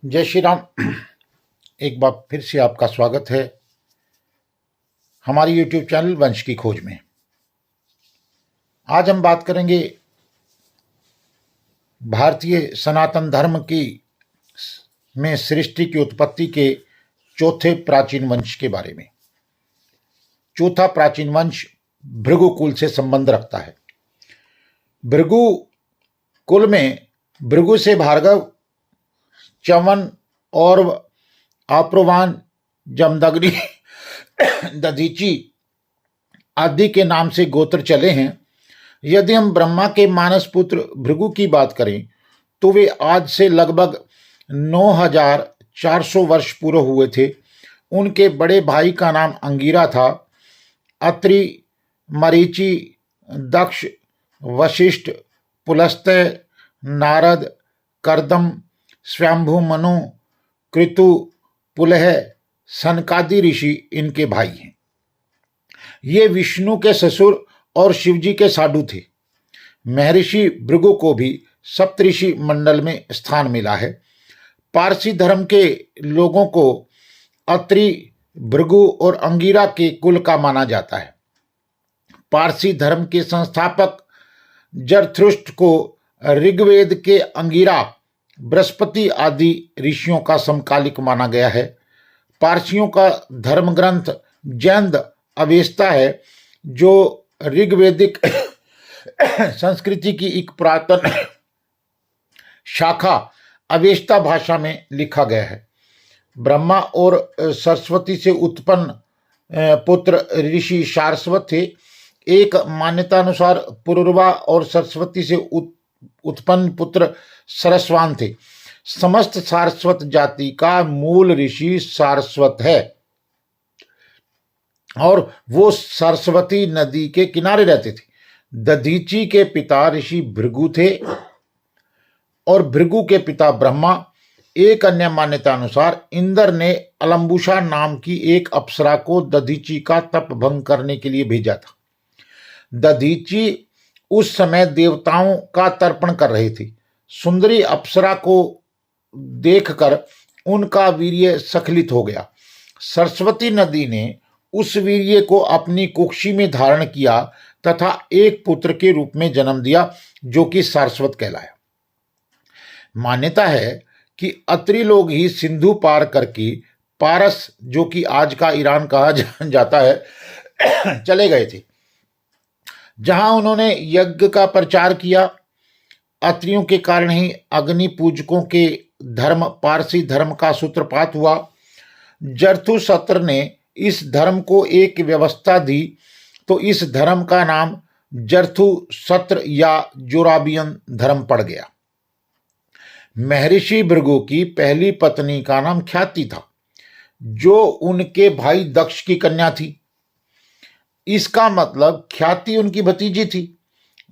जय श्री राम। एक बार फिर से आपका स्वागत है हमारे यूट्यूब चैनल वंश की खोज में। आज हम बात करेंगे भारतीय सनातन धर्म की में सृष्टि की उत्पत्ति के चौथे प्राचीन वंश के बारे में। चौथा प्राचीन वंश भृगु कुल से संबंध रखता है। भृगु कुल में भृगु से भार्गव, च्यवन और आप्रवान, जमदग्नि, दधीची आदि के नाम से गोत्र चले हैं। यदि हम ब्रह्मा के मानस पुत्र भृगु की बात करें तो वे आज से लगभग 9400 वर्ष पूर्व हुए थे। उनके बड़े भाई का नाम अंगिरा था। अत्रि, मरीचि, दक्ष, वशिष्ठ, पुलस्त्य, नारद, कर्दम, स्वयंभू मनु, कृतु, पुलह, सनकादि ऋषि इनके भाई हैं। ये विष्णु के ससुर और शिवजी के साधु थे। महर्षि भृगु को भी सप्तऋषि मंडल में स्थान मिला है। पारसी धर्म के लोगों को अत्रि, भृगु और अंगिरा के कुल का माना जाता है। पारसी धर्म के संस्थापक जरथुष्ट्र को ऋग्वेद के अंगिरा, बृहस्पति आदि ऋषियों का समकालिक माना गया है। पारसियों का धर्म ग्रंथ जैन अवेस्ता है, जो ऋग्वेदिक संस्कृति की एक पुरातन शाखा अवेस्ता भाषा में लिखा गया है। ब्रह्मा और सरस्वती से उत्पन्न पुत्र ऋषि सारस्वत थे। एक मान्यता अनुसार पुरुरवा और सरस्वती से उत्पन्न पुत्र सरस्वान थे। समस्त सारस्वत जाति का मूल ऋषि सारस्वत है और वो सरस्वती नदी के किनारे रहते थे। दधीची के पिता ऋषि भृगु थे और भृगु के पिता ब्रह्मा। एक अन्य मान्यता अनुसार इंद्र ने अलम्बुषा नाम की एक अप्सरा को दधीची का तप भंग करने के लिए भेजा था। दधीची उस समय देवताओं का तर्पण कर रहे थे। सुंदरी अप्सरा को देखकर उनका वीर्य स्खलित हो गया। सरस्वती नदी ने उस वीर्य को अपनी कुक्षी में धारण किया तथा एक पुत्र के रूप में जन्म दिया, जो कि सारस्वत कहलाया। मान्यता है कि अत्रि लोग ही सिंधु पार करके पारस, जो कि आज का ईरान कहा जाता है, चले गए थे, जहां उन्होंने यज्ञ का प्रचार किया। अत्रियों के कारण ही अग्नि पूजकों के धर्म पारसी धर्म का सूत्रपात हुआ। जरथुसत्र ने इस धर्म को एक व्यवस्था दी, तो इस धर्म का नाम जरथुसत्र या जोराबियन धर्म पड़ गया। महर्षि भृगु की पहली पत्नी का नाम ख्याति था, जो उनके भाई दक्ष की कन्या थी। इसका मतलब ख्याति उनकी भतीजी थी।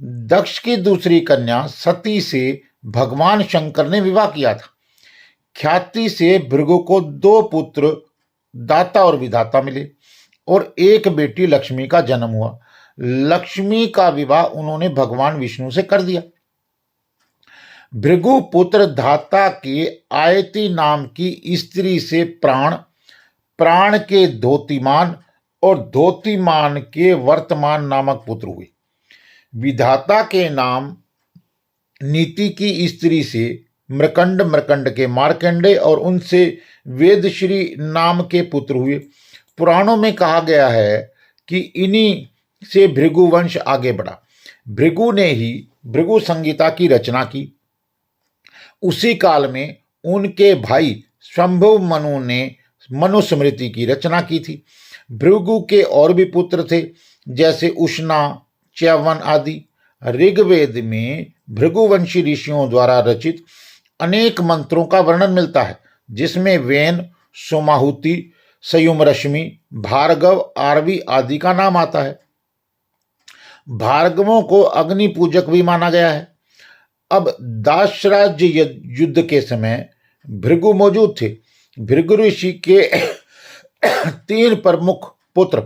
दक्ष की दूसरी कन्या सती से भगवान शंकर ने विवाह किया था। ख्याति से भृगु को 2 पुत्र दाता और विधाता मिले और एक बेटी लक्ष्मी का जन्म हुआ। लक्ष्मी का विवाह उन्होंने भगवान विष्णु से कर दिया। भृगु पुत्र धाता के आयति नाम की स्त्री से प्राण, प्राण के धोतिमान और धोतिमान के वर्तमान नामक पुत्र हुए। विधाता के नाम नीति की स्त्री से मृकंड, मृकंड के मार्कंडे और उनसे वेदश्री नाम के पुत्र हुए। पुराणों में कहा गया है कि इन्हीं से भृगु वंश आगे बढ़ा। भृगु ने ही भृगु संहिता की रचना की। उसी काल में उनके भाई स्वयंभू मनु ने मनुस्मृति की रचना की थी। भृगु के और भी पुत्र थे, जैसे उष्णा, च्यवन आदि। ऋग्वेद में भृगुवंशी ऋषियों द्वारा रचित अनेक मंत्रों का वर्णन मिलता है, जिसमें वेन, सोमाहुति, संयुमरश्मि, भार्गव, आरवी आदि का नाम आता है। भार्गवों को अग्नि पूजक भी माना गया है। अब दासराज्य युद्ध के समय भृगु मौजूद थे। भृगु ऋषि के 3 प्रमुख पुत्र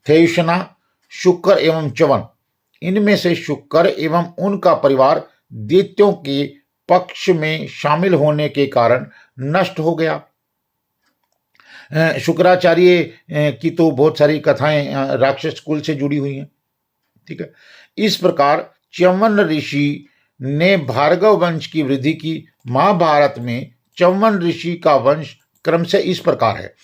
थे, उष्णा, शुक्र एवं च्यवन। इनमें से शुक्र एवं उनका परिवार दैत्यों के पक्ष में शामिल होने के कारण नष्ट हो गया। शुक्राचार्य की तो बहुत सारी कथाएं राक्षस कुल से जुड़ी हुई हैं। ठीक है, इस प्रकार च्यवन ऋषि ने भार्गव वंश की वृद्धि की। महाभारत में च्यवन ऋषि का वंश क्रम से इस प्रकार है।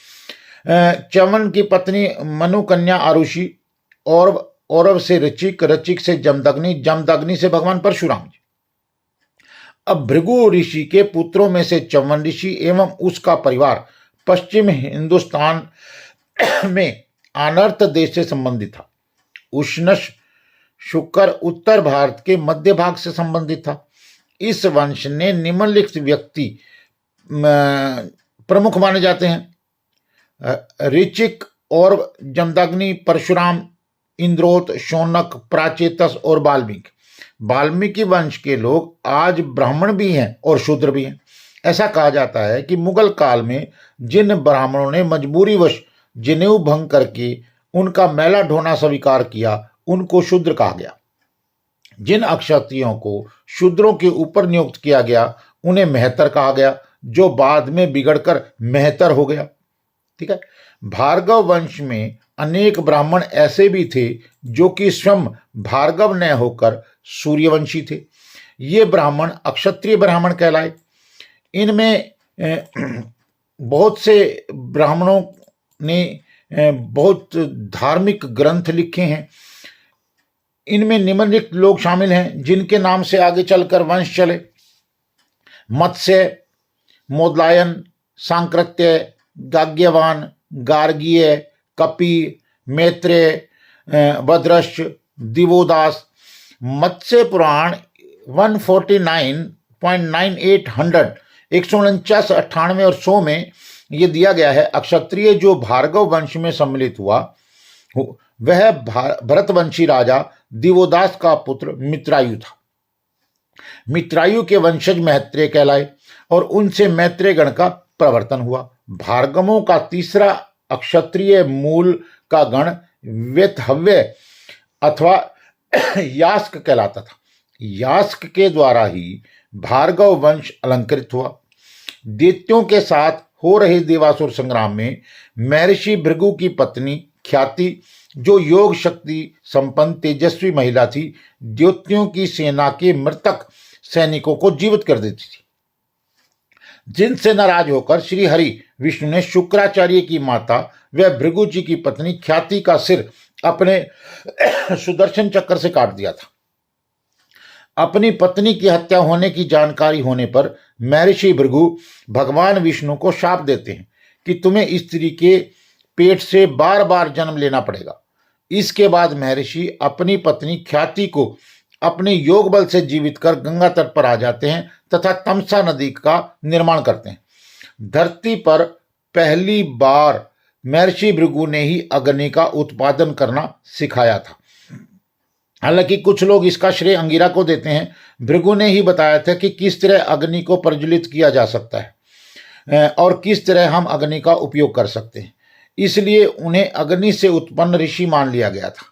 च्यवन की पत्नी मनु कन्या आरुषि, और औरव से ऋचिक, ऋचिक से जमदग्नि, जमदग्नि से भगवान परशुराम जी। अब भृगु ऋषि के पुत्रों में से च्यवन ऋषि एवं उसका परिवार पश्चिम हिंदुस्तान में आनर्त देश से संबंधित था। उष्णश शुक्र उत्तर भारत के मध्य भाग से संबंधित था। इस वंश ने निम्नलिखित व्यक्ति प्रमुख माने जाते हैं: ऋचिक और जमदग्नि, परशुराम, इंद्रोत, शौनक, प्राचेतस और वाल्मीकि। वाल्मीकि वंश के लोग आज ब्राह्मण भी हैं और शूद्र भी हैं। ऐसा कहा जाता है कि मुगल काल में जिन ब्राह्मणों ने मजबूरीवश जनेऊ भंग करके उनका मैला ढोना स्वीकार किया, उनको शूद्र कहा गया। जिन अक्षत्रियों को शूद्रों के ऊपर नियुक्त किया गया, उन्हें मेहतर कहा गया, जो बाद में बिगड़कर मेहतर हो गया। ठीक है, भार्गव वंश में अनेक ब्राह्मण ऐसे भी थे जो कि स्वयं भार्गव न होकर सूर्यवंशी थे। ये ब्राह्मण अक्षत्रिय ब्राह्मण कहलाए। इनमें बहुत से ब्राह्मणों ने बहुत धार्मिक ग्रंथ लिखे हैं। इनमें निम्नलिखित लोग शामिल हैं जिनके नाम से आगे चलकर वंश चले: मत्स्य, मोदलायन, सांकृत्य, गाग्यवान, गार्गीय, कपि, मैत्रेय, भद्रश, दिवोदास। मत्स्य पुराण 149.98 149, 100 में यह दिया गया है: अक्षत्रिय जो भार्गव वंश में सम्मिलित हुआ, वह भरतवंशी राजा दिवोदास का पुत्र मित्रायु था। मित्रायु के वंशज मैत्रेय कहलाए और उनसे मैत्रेय गण का प्रवर्तन हुआ। भार्गवों का तीसरा अक्षत्रिय मूल का गण वेतहव्य अथवा यास्क कहलाता था। यास्क के द्वारा ही भार्गव वंश अलंकृत हुआ। दैत्यों के साथ हो रहे देवासुर संग्राम में महर्षि भृगु की पत्नी ख्याति, जो योग शक्ति संपन्न तेजस्वी महिला थी, दैत्यों की सेना के मृतक सैनिकों को जीवित कर देती थी। जिनसे नाराज होकर श्री हरि विष्णु ने शुक्राचार्य की माता व भृगु जी की पत्नी ख्याति का सिर अपने सुदर्शन चक्र से काट दिया था। अपनी पत्नी की हत्या होने की जानकारी होने पर महर्षि भृगु भगवान विष्णु को शाप देते हैं कि तुम्हें स्त्री के पेट से बार बार जन्म लेना पड़ेगा। इसके बाद महर्षि अपनी पत्नी ख्याति को अपने योग बल से जीवित कर गंगा तट पर आ जाते हैं तथा तमसा नदी का निर्माण करते हैं। धरती पर पहली बार महर्षि भृगु ने ही अग्नि का उत्पादन करना सिखाया था। हालांकि कुछ लोग इसका श्रेय अंगिरा को देते हैं। भृगु ने ही बताया था कि किस तरह अग्नि को प्रज्वलित किया जा सकता है और किस तरह हम अग्नि का उपयोग कर सकते हैं, इसलिए उन्हें अग्नि से उत्पन्न ऋषि मान लिया गया था।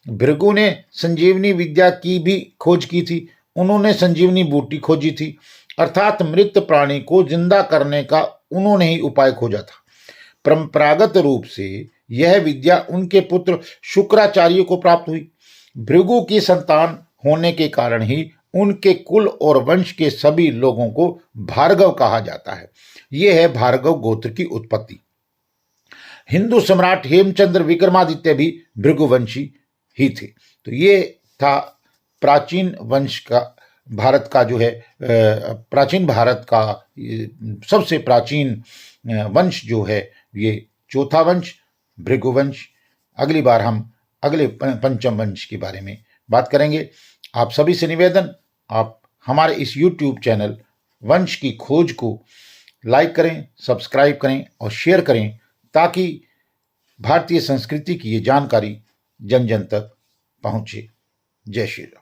भृगु ने संजीवनी विद्या की भी खोज की थी। उन्होंने संजीवनी बूटी खोजी थी, अर्थात मृत प्राणी को जिंदा करने का उन्होंने ही उपाय खोजा था। परंपरागत रूप से यह विद्या उनके पुत्र शुक्राचार्य को प्राप्त हुई। भृगु की संतान होने के कारण ही उनके कुल और वंश के सभी लोगों को भार्गव कहा जाता है। यह है भार्गव गोत्र की उत्पत्ति। हिंदू सम्राट हेमचंद्र विक्रमादित्य भी भृगुवंशी ही थे। तो ये था प्राचीन वंश का, भारत का जो है प्राचीन भारत का सबसे प्राचीन वंश जो है ये चौथा वंश भृगुवंश। अगली बार हम अगले पंचम वंश के बारे में बात करेंगे। आप सभी से निवेदन, आप हमारे इस YouTube चैनल वंश की खोज को लाइक करें, सब्सक्राइब करें और शेयर करें, ताकि भारतीय संस्कृति की ये जानकारी जन जन तक पहुँचे। जय श्री राम।